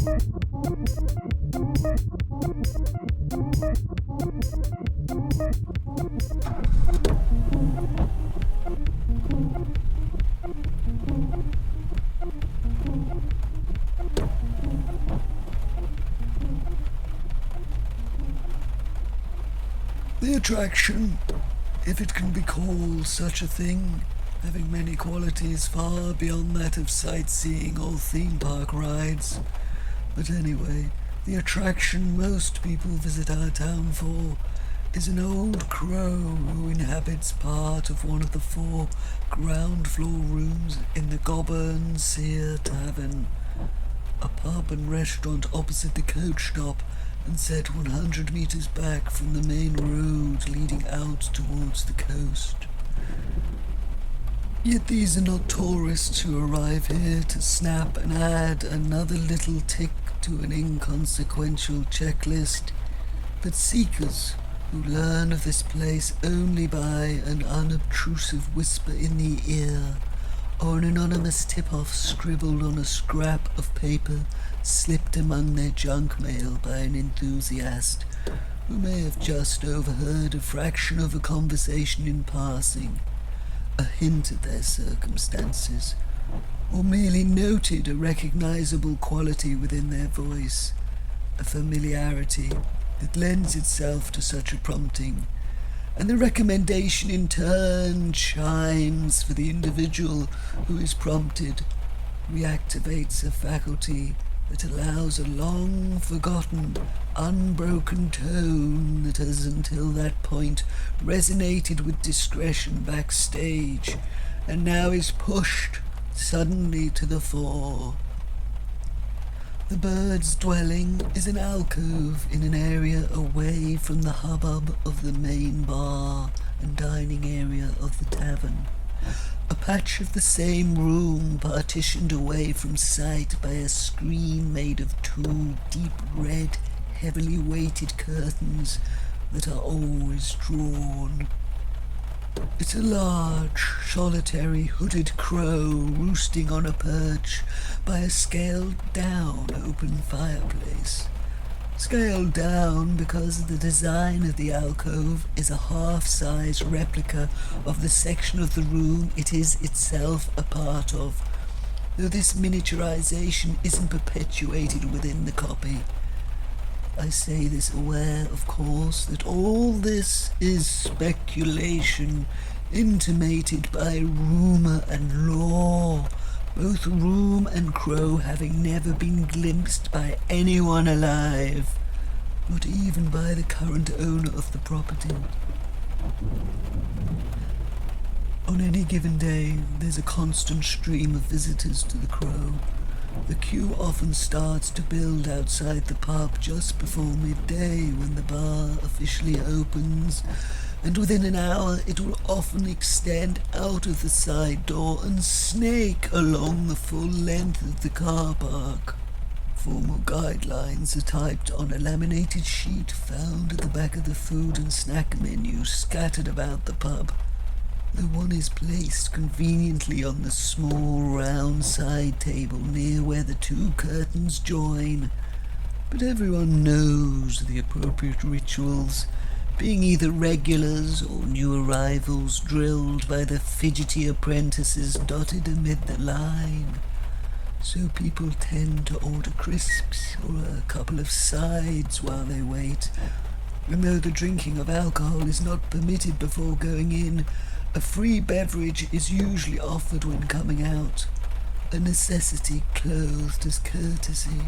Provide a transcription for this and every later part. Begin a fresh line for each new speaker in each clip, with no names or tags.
The attraction, if it can be called such a thing, having many qualities far beyond that of sightseeing or theme park rides. But anyway, the attraction most people visit our town for is an old crow who inhabits part of one of the 4 ground floor rooms in the Gobborn Seer Tavern, a pub and restaurant opposite the coach stop and set 100 meters back from the main road leading out towards the coast. Yet these are not tourists who arrive here to snap and add another little tick to an inconsequential checklist, but seekers who learn of this place only by an unobtrusive whisper in the ear or an anonymous tip-off scribbled on a scrap of paper slipped among their junk mail by an enthusiast who may have just overheard a fraction of a conversation in passing, a hint at their circumstances, or merely noted a recognizable quality within their voice, a familiarity that lends itself to such a prompting, and the recommendation in turn chimes for the individual who is prompted, reactivates a faculty that allows a long-forgotten, unbroken tone that has until that point resonated with discretion backstage, and now is pushed suddenly to the fore. The bird's dwelling is an alcove in an area away from the hubbub of the main bar and dining area of the tavern. A patch of the same room partitioned away from sight by a screen made of 2 deep red, heavily weighted curtains that are always drawn. It's a large, solitary, hooded crow roosting on a perch by a scaled-down open fireplace. Scaled down because the design of the alcove is a half-size replica of the section of the room it is itself a part of, though this miniaturization isn't perpetuated within the copy. I say this aware, of course, that all this is speculation, intimated by rumour and lore, both room and crow having never been glimpsed by anyone alive, not even by the current owner of the property. On any given day, there's a constant stream of visitors to the crow. The queue often starts to build outside the pub just before midday when the bar officially opens, and within an hour it will often extend out of the side door and snake along the full length of the car park. Formal guidelines are typed on a laminated sheet found at the back of the food and snack menu scattered about the pub, though one is placed conveniently on the small round side table near where the 2 curtains join. But everyone knows the appropriate rituals, being either regulars or new arrivals drilled by the fidgety apprentices dotted amid the line. So people tend to order crisps or a couple of sides while they wait, and though the drinking of alcohol is not permitted before going in, a free beverage is usually offered when coming out, a necessity clothed as courtesy.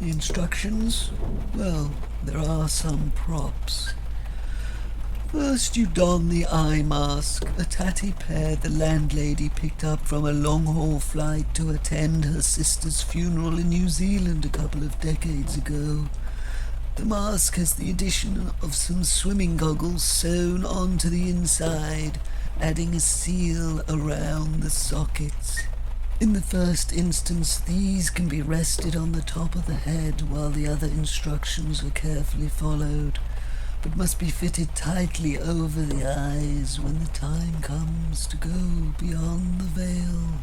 The instructions? Well, there are some props. First you don the eye mask, a tatty pair the landlady picked up from a long-haul flight to attend her sister's funeral in New Zealand a couple of decades ago. The mask has the addition of some swimming goggles sewn onto the inside, adding a seal around the sockets. In the first instance, these can be rested on the top of the head while the other instructions are carefully followed, but must be fitted tightly over the eyes when the time comes to go beyond the veil.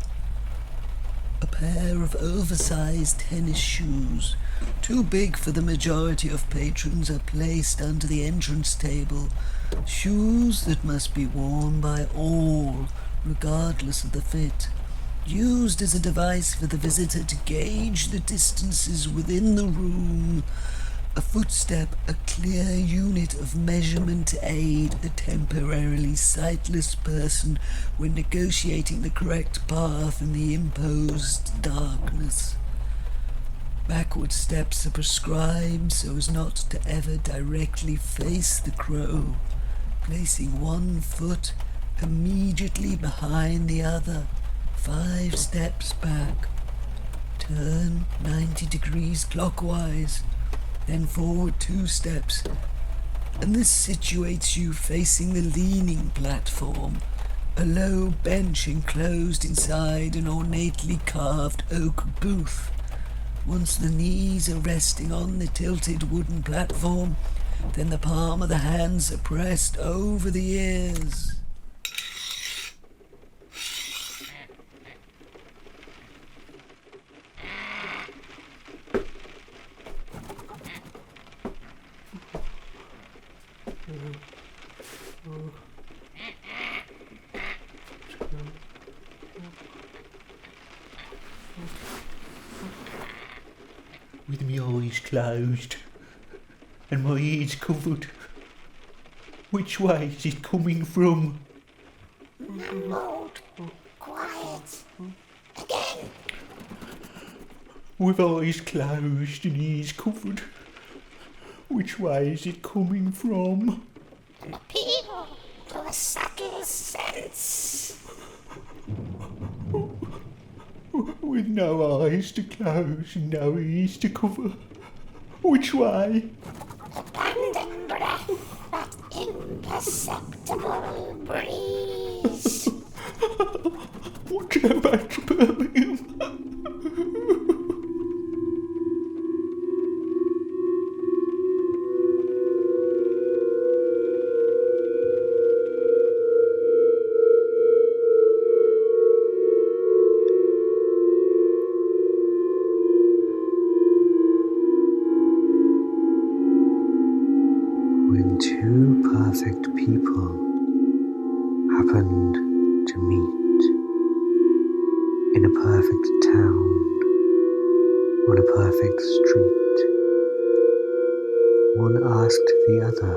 a pair of oversized tennis shoes, too big for the majority of patrons, are placed under the entrance table. Shoes that must be worn by all, regardless of the fit. Used as a device for the visitor to gauge the distances within the room. A footstep, a clear unit of measurement to aid a temporarily sightless person when negotiating the correct path in the imposed darkness. Backward steps are prescribed so as not to ever directly face the crow, placing one foot immediately behind the other, 5 steps back. Turn 90 degrees clockwise, then forward 2 steps, and this situates you facing the leaning platform, a low bench enclosed inside an ornately carved oak booth. Once the knees are resting on the tilted wooden platform, then the palm of the hands are pressed over the ears.
With my eyes closed and my ears covered. Which way is it coming from?
Mumbled. Quiet. Again.
With eyes closed and ears covered. Which way is it coming from?
An appeal to a subtle sense.
With no eyes to close and no ears to cover. Which way?
Abandon breath, that imperceptible breeze.
Watch out back to Birmingham.
When 2 perfect people happened to meet in a perfect town, on a perfect street, one asked the other,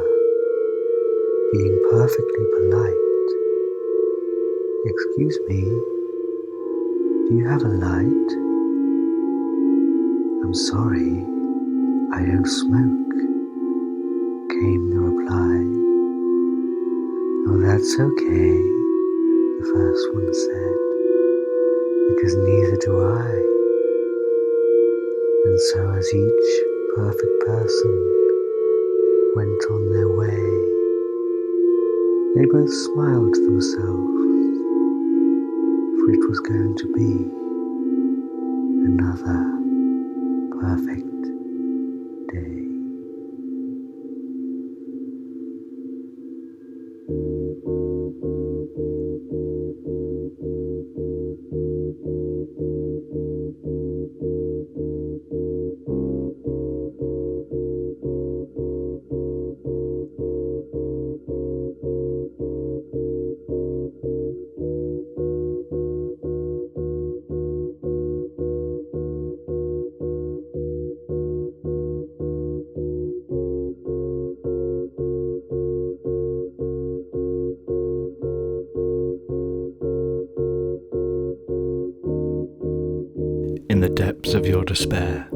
being perfectly polite, "Excuse me, do you have a light?" "I'm sorry, I don't smoke," came the reply. "Oh, that's okay," the first one said, "because neither do I." And so as each perfect person went on their way, they both smiled to themselves, for it was going to be another perfect day.
In the depths of your despair,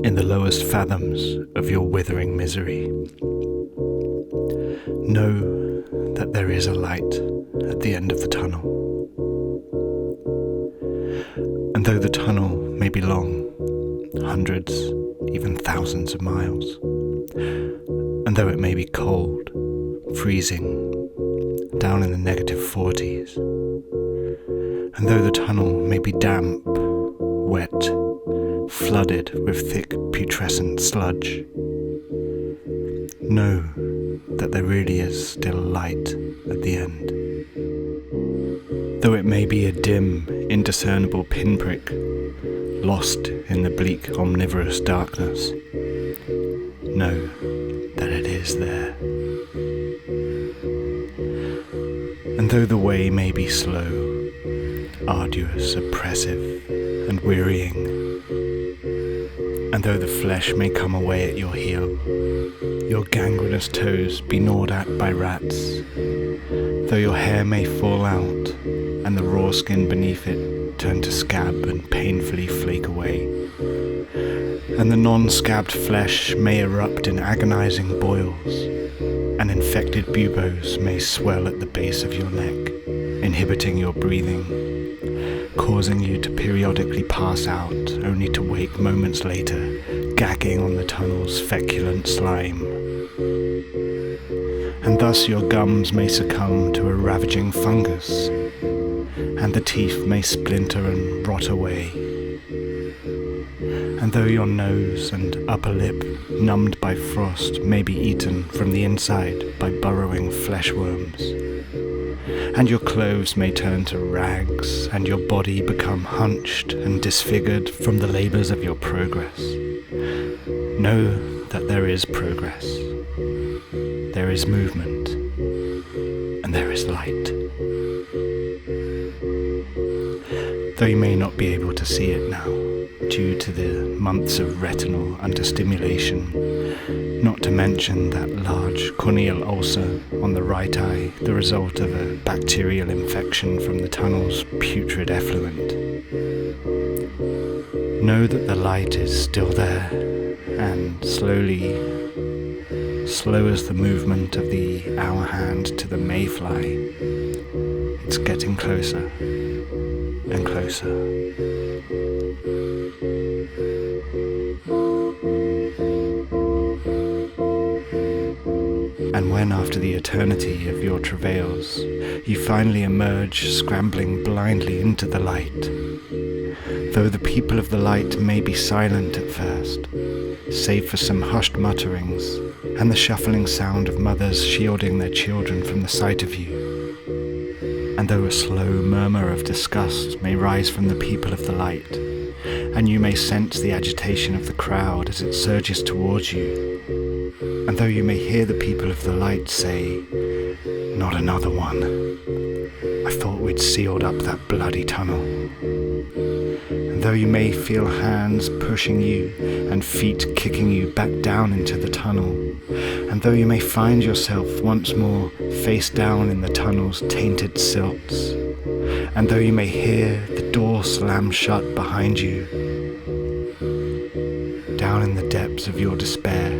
in the lowest fathoms of your withering misery, know that there is a light at the end of the tunnel. And though the tunnel may be long, hundreds, even thousands of miles, and though it may be cold, freezing, down in the -40s, and though the tunnel may be damp, wet, flooded with thick putrescent sludge, know that there really is still light at the end. though it may be a dim, indiscernible pinprick, lost in the bleak, omnivorous darkness, know that it is there. And though the way may be slow, arduous, oppressive, and wearying, and though the flesh may come away at your heel, your gangrenous toes be gnawed at by rats, though your hair may fall out, and the raw skin beneath it turn to scab and painfully flake away, and the non-scabbed flesh may erupt in agonizing boils, and infected buboes may swell at the base of your neck, inhibiting your breathing, causing you to periodically pass out, only to wake moments later, gagging on the tunnel's feculent slime. And thus your gums may succumb to a ravaging fungus, and the teeth may splinter and rot away. And though your nose and upper lip, numbed by frost, may be eaten from the inside by burrowing flesh worms, and your clothes may turn to rags, and your body become hunched and disfigured from the labours of your progress, know that there is progress, there is movement, and there is light. Though you may not be able to see it now, due to the months of retinal understimulation, not to mention that large corneal ulcer on the right eye, the result of a bacterial infection from the tunnel's putrid effluent. Know that the light is still there, and slowly, slow as the movement of the hour hand to the mayfly, it's getting closer and closer. And when after the eternity of your travails, you finally emerge scrambling blindly into the light, though the people of the light may be silent at first, save for some hushed mutterings and the shuffling sound of mothers shielding their children from the sight of you, and though a slow murmur of disgust may rise from the people of the light, and you may sense the agitation of the crowd as it surges towards you, and though you may hear the people of the light say, "Not another one. I thought we'd sealed up that bloody tunnel." And though you may feel hands pushing you and feet kicking you back down into the tunnel, and though you may find yourself once more face down in the tunnel's tainted silts, and though you may hear the door slam shut behind you, down in the depths of your despair,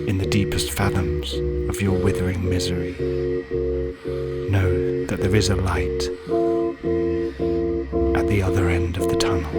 in the deepest fathoms of your withering misery, know that there is a light at the other end of the tunnel.